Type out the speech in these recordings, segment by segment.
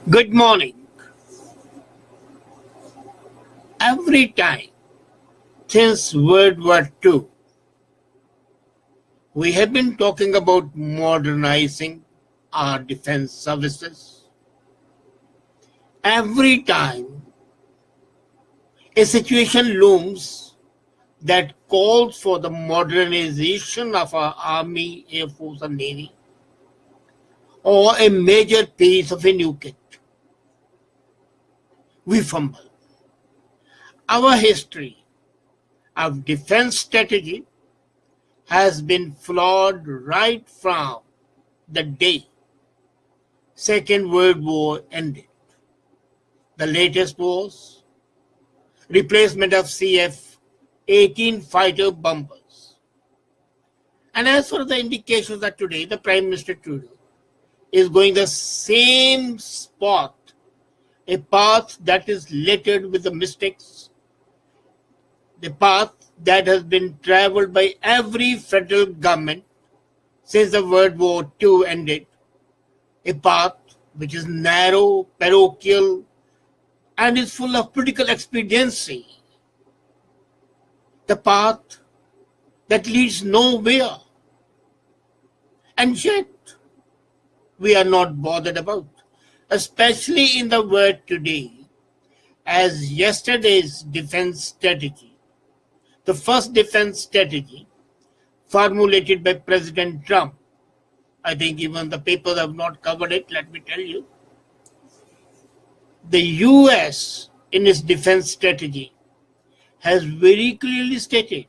Good morning. Every time since World War II, we have been talking about modernizing our defense services. Every time a situation looms that calls for the modernization of our Army, Air Force, and Navy, or a major piece of a new kit, we fumble. Our history of defense strategy has been flawed right from the day Second World War ended. The latest was replacement of CF-18 fighter bombers. And as for the indications that today the Prime Minister Trudeau is going the same spot, a path that is littered with the mistakes, the path that has been traveled by every federal government since the World War II ended, a path which is narrow, parochial, and is full of political expediency, the path that leads nowhere. And yet, we are not bothered about, especially in the world today, as yesterday's defense strategy, the first defense strategy formulated by President Trump. I think even the papers have not covered it, let me tell you. The US, in its defense strategy, has very clearly stated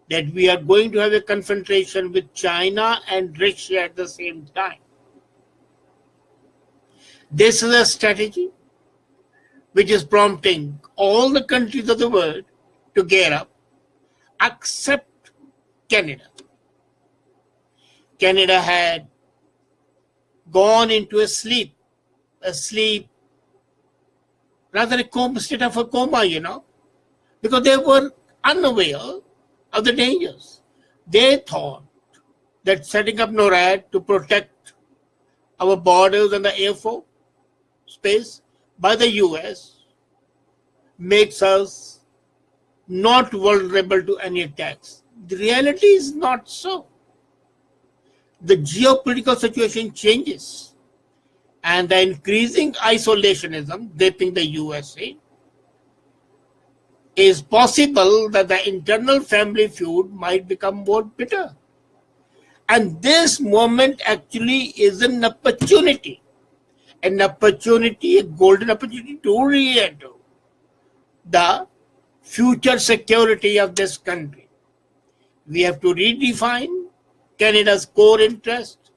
that we are going to have a confrontation with China and Russia at the same time. This is a strategy which is prompting all the countries of the world to gear up, except Canada. Canada had gone into a sleep, rather a state of a coma, because they were unaware of the dangers. They thought that setting up NORAD to protect our borders and the air force space by the US makes us not vulnerable to any attacks. The reality is not so. The geopolitical situation changes, and the increasing isolationism gripping the USA is possible that the internal family feud might become more bitter. And this moment actually is an opportunity, a golden opportunity to re-enter the future security of this country. We have to redefine Canada's core interest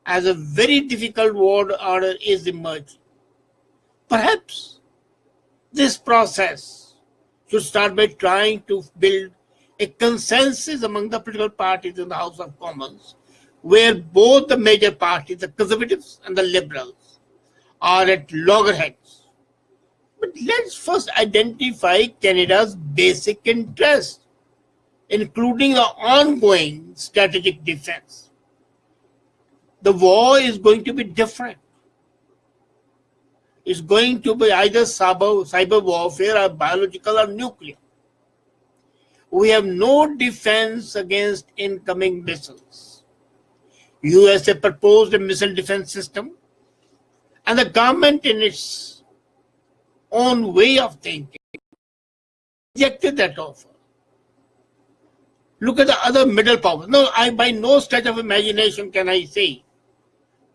as a very difficult world order is emerging. Perhaps this process should start by trying to build a consensus among the political parties in the House of Commons, where both the major parties, the Conservatives and the Liberals, are at loggerheads. But let's first identify Canada's basic interest, including the ongoing strategic defense. The war is going to be different. It's going to be either cyber warfare or biological or nuclear. We have no defense against incoming missiles. USA proposed a missile defense system, and the government, in its own way of thinking, rejected that offer. Look at the other middle powers. No, by no stretch of imagination can I say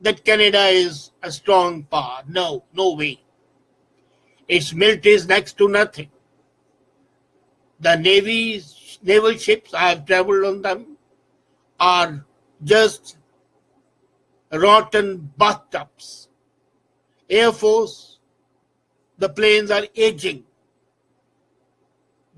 that Canada is a strong power. No way. Its military is next to nothing. The naval ships, I have traveled on them, are just rotten bathtubs. Air Force, the planes are aging.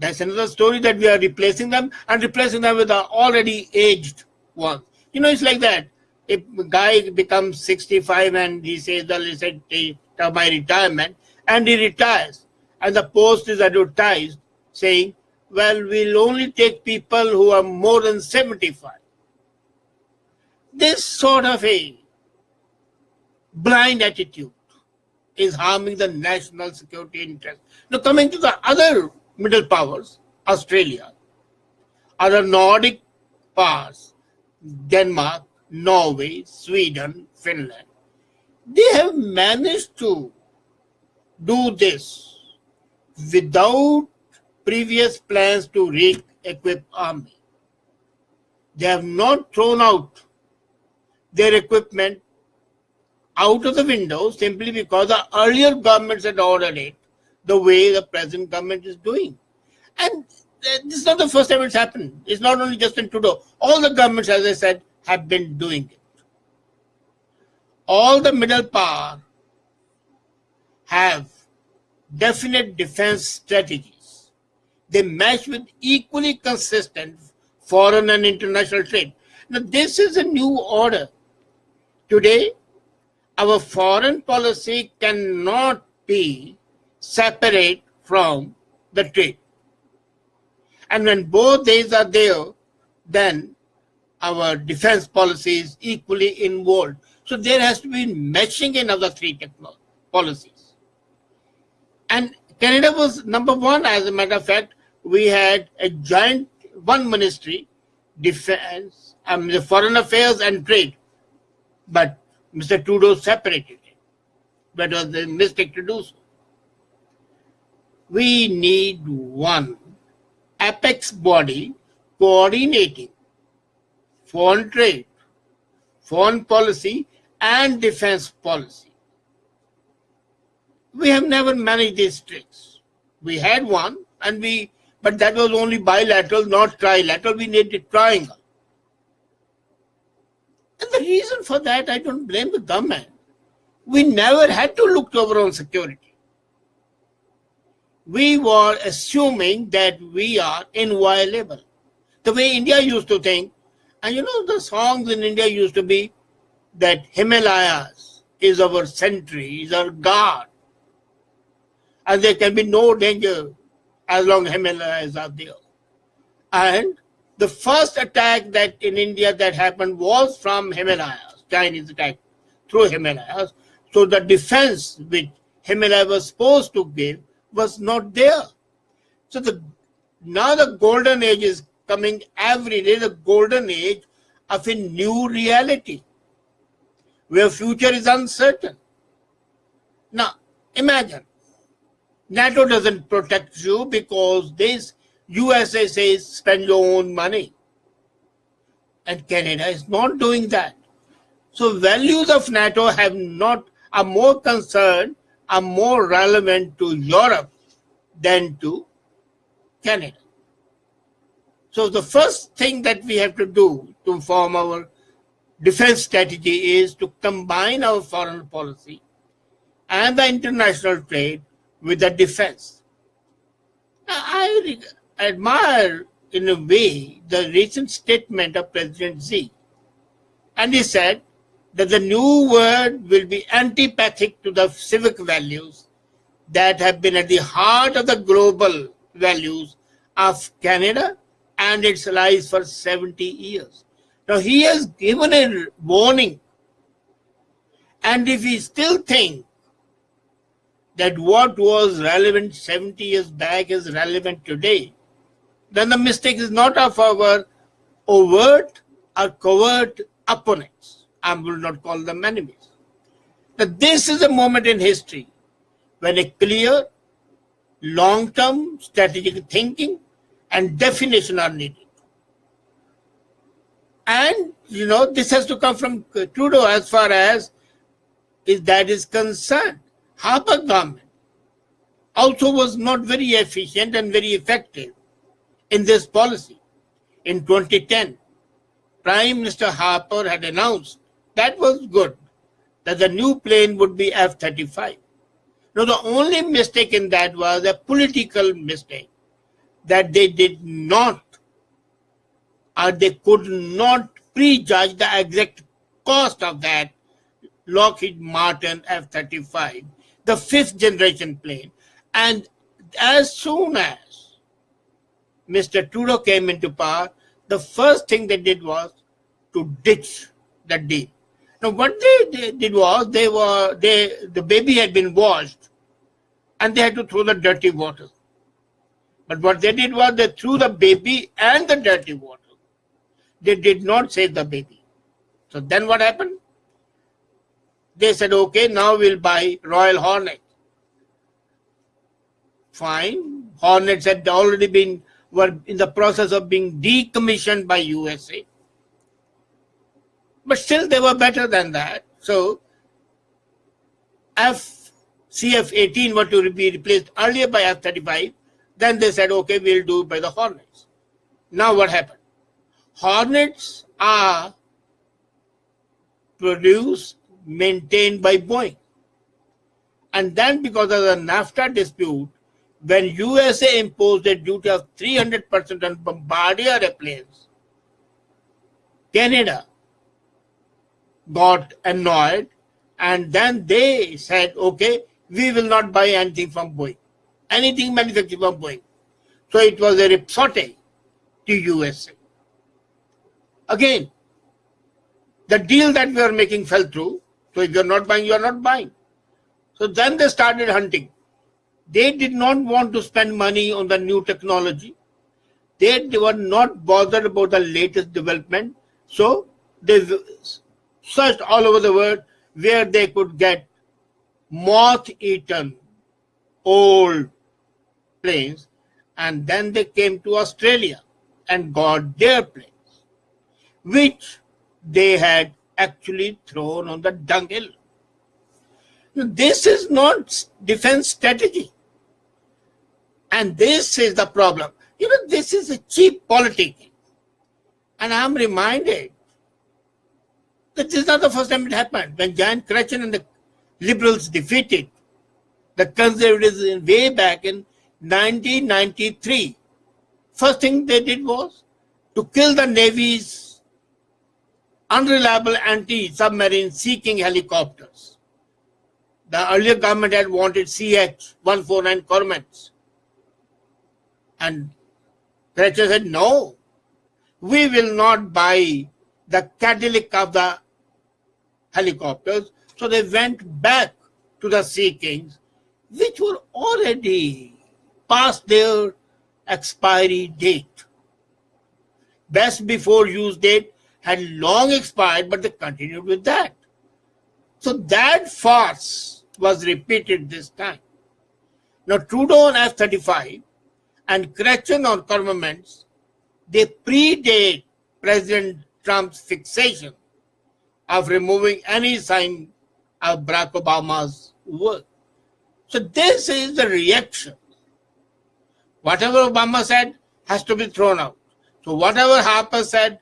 That's another story, that we are replacing them with the already aged ones. It's like that. If a guy becomes 65 and he says, well, he said, my retirement, and he retires, and the post is advertised saying, well, we'll only take people who are more than 75. This sort of a blind attitude is harming the national security interest. Now coming to the other middle powers, Australia, other Nordic powers, Denmark, Norway, Sweden, Finland, they have managed to do this without previous plans to re-equip army. They have not thrown out their equipment out of the window simply because the earlier governments had ordered it the way the present government is doing. And this is not the first time it's happened. It's not only Justin Trudeau. All the governments, as I said, have been doing it. All the middle power have definite defense strategies. They match with equally consistent foreign and international trade. Now, this is a new order. Today, our foreign policy cannot be separate from the trade. And when both these are there, then our defense policy is equally involved. So there has to be matching in other three policies. And Canada was number one. As a matter of fact, we had a giant one ministry, defense, the foreign affairs and trade. But Mr. Trudeau separated it. That was the mistake to do so. We need one apex body coordinating foreign trade, foreign policy, and defense policy. We have never managed these tricks. We had one, but that was only bilateral, not trilateral. We needed a triangle. And the reason for that, I don't blame the government. We never had to look to our own security. We were assuming that we are inviolable. The way India used to think, and the songs in India used to be that Himalayas is our sentry, is our guard. And there can be no danger as long as Himalayas are there. And the first attack that in India that happened was from Himalayas, Chinese attack through Himalayas. So the defense which Himalaya was supposed to give was not there. So now the golden age is coming every day, the golden age of a new reality where future is uncertain. Now imagine, NATO doesn't protect you because this USA says spend your own money. And Canada is not doing that. So values of NATO are more concerned, are more relevant to Europe than to Canada. So the first thing that we have to do to form our defense strategy is to combine our foreign policy and the international trade with the defense. Now, I admire, in a way, the recent statement of President Xi. And he said that the new world will be antipathic to the civic values that have been at the heart of the global values of Canada and its allies for 70 years. Now he has given a warning. And if we still think that what was relevant 70 years back is relevant today, then the mistake is not of our overt or covert opponents. I will not call them enemies. That this is a moment in history when a clear, long-term strategic thinking and definition are needed. And, this has to come from Trudeau as far as that is concerned. Harper government also was not very efficient and very effective in this policy. In 2010, Prime Minister Harper had announced, that was good, that the new plane would be F-35. Now, the only mistake in that was a political mistake, that they did not, or they could not prejudge the exact cost of that Lockheed Martin F-35, the fifth generation plane. And as soon as Mr. Trudeau came into power, the first thing they did was to ditch the deal. Now, what they did was the baby had been washed, and they had to throw the dirty water. But what they did was they threw the baby and the dirty water. They did not save the baby. So then what happened? They said, okay, now we'll buy Royal Hornet. Fine. Hornets had already were in the process of being decommissioned by USA. But still they were better than that. So CF-18 were to be replaced earlier by F-35. Then they said, okay, we'll do it by the Hornets. Now what happened? Hornets are produced, maintained by Boeing. And then because of the NAFTA dispute, when USA imposed a duty of 300% on Bombardier airplanes, Canada got annoyed, and then they said, okay, we will not buy anything from Boeing, anything manufactured from Boeing. So it was a ripsaute to USA. Again, the deal that we are making fell through. So if you're not buying, you're not buying. So then they started hunting. They did not want to spend money on the new technology. They were not bothered about the latest development. So they searched all over the world where they could get moth-eaten old planes. And then they came to Australia and got their planes, which they had actually thrown on the dunghill. This is not defense strategy. And this is the problem. This is a cheap politics. And I'm reminded that this is not the first time it happened. When Jan Kretchen and the liberals defeated the conservatives way back in 1993, first thing they did was to kill the Navy's unreliable anti-submarine seeking helicopters. The earlier government had wanted CH-149 Corvettes. And Kretchen said, no, we will not buy the Cadillac of the helicopters. So they went back to the Sea Kings, which were already past their expiry date. Best before use date had long expired, but they continued with that. So that farce was repeated this time. Now Trudeau on F-35 and Kretchen on Corvettes, they predate President Trump's fixation of removing any sign of Barack Obama's work. So this is the reaction. Whatever Obama said has to be thrown out. So whatever Harper said,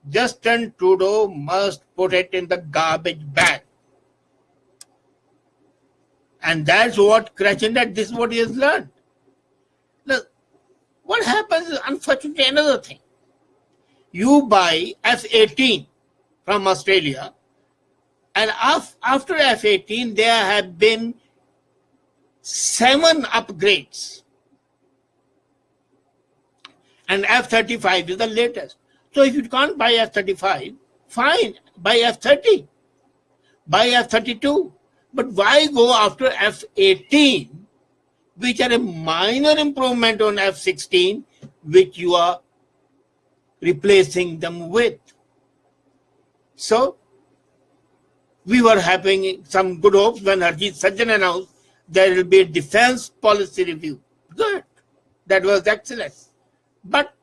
Justin Trudeau must put it in the garbage bag. And that's what Kretchen did. This is what he has learned. Look, what happens is unfortunately another thing. You buy F-18 from Australia, and after F-18 there have been 7 upgrades. And F-35 is the latest. So if you can't buy F-35, fine, buy F-30, buy F-32. But why go after F-18, which are a minor improvement on F-16, which you are replacing them with? So we were having some good hopes when Harjit Sajjan announced there will be a defense policy review. Good. That was excellent. But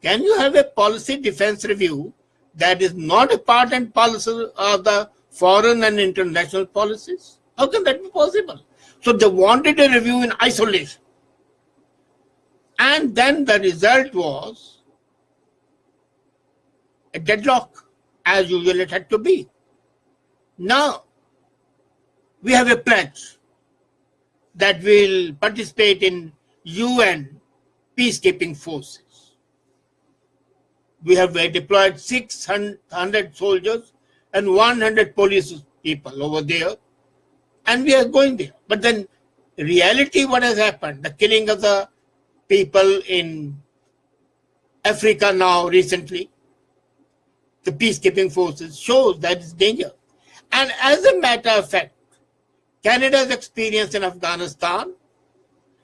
can you have a policy defense review that is not a part and parcel of the foreign and international policies? How can that be possible? So they wanted a review in isolation. And then the result was a deadlock, as usual it had to be. Now, we have a pledge that will participate in UN peacekeeping forces. We have deployed 600 soldiers and 100 police people over there, and we are going there. But then, reality, what has happened? The killing of the people in Africa now recently, the peacekeeping forces shows that it's danger. And as a matter of fact, Canada's experience in Afghanistan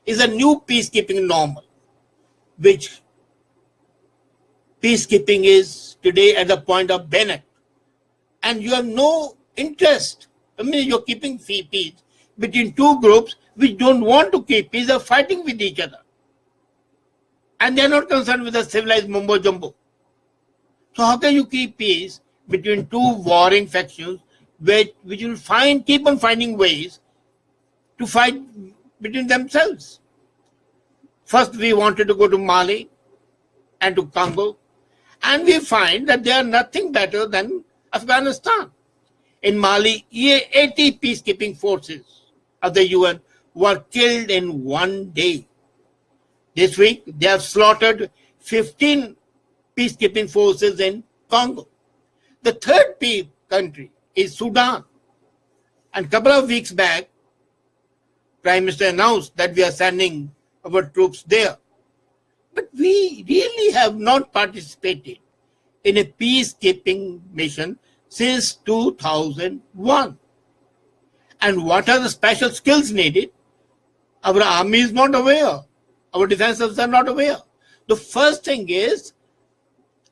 is a new peacekeeping normal, which peacekeeping is today at the point of bayonet. And you have no interest. I mean, you're keeping peace between two groups which don't want to keep peace, are fighting with each other. And they're not concerned with the civilized mumbo jumbo. So how can you keep peace between two warring factions which will keep on finding ways to fight between themselves? First, we wanted to go to Mali and to Congo, and we find that they are nothing better than Afghanistan. In Mali, 80 peacekeeping forces of the UN were killed in one day. This week, they have slaughtered 15 peacekeeping forces in Congo. The third country is Sudan. And a couple of weeks back, Prime Minister announced that we are sending our troops there. But we really have not participated in a peacekeeping mission since 2001. And what are the special skills needed? Our army is not aware. Our defense officers are not aware. The first thing is,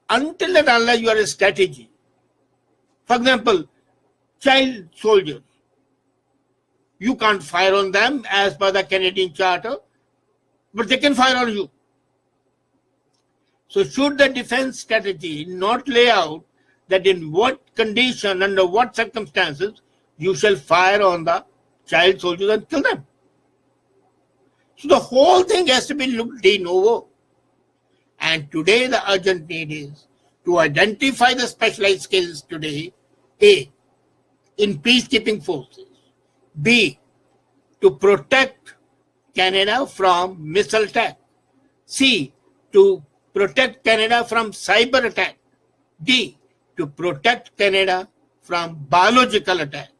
until and unless you are a strategy. For example, child soldiers. You can't fire on them as per the Canadian Charter, but they can fire on you. So should the defense strategy not lay out that in what condition, under what circumstances, you shall fire on the child soldiers and kill them? So the whole thing has to be looked de novo. And today the urgent need is to identify the specialized skills today, A, in peacekeeping forces, B, to protect Canada from missile attack, C, to protect Canada from cyber attack, D, to protect Canada from biological attack.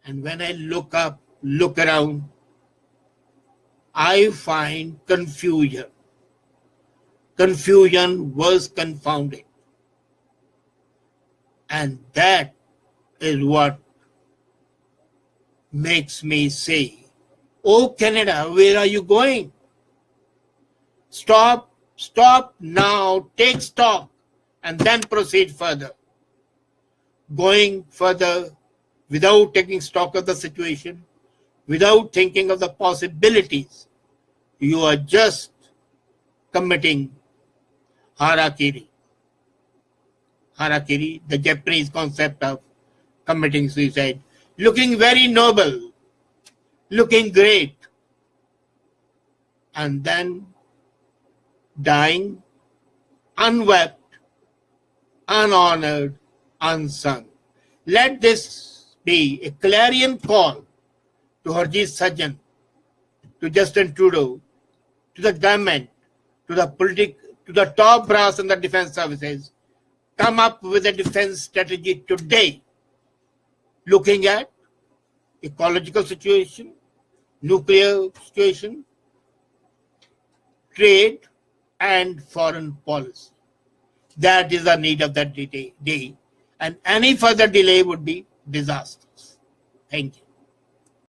And when I look around, I find confusion. Confusion was confounded. And that is what makes me say, oh Canada, where are you going? Stop now, take stock, and then proceed further. Going further without taking stock of the situation, without thinking of the possibilities, you are just committing harakiri. Harakiri, the Japanese concept of committing suicide. Looking very noble, looking great, and then dying unwept, unhonored, unsung. Let this be a clarion call to Harjit Sajjan, to Justin Trudeau, to the government, to the top brass in the defense services. Come up with a defense strategy today, looking at ecological situation, nuclear situation, trade, and foreign policy. That is the need of that day, and any further delay would be disastrous. Thank you.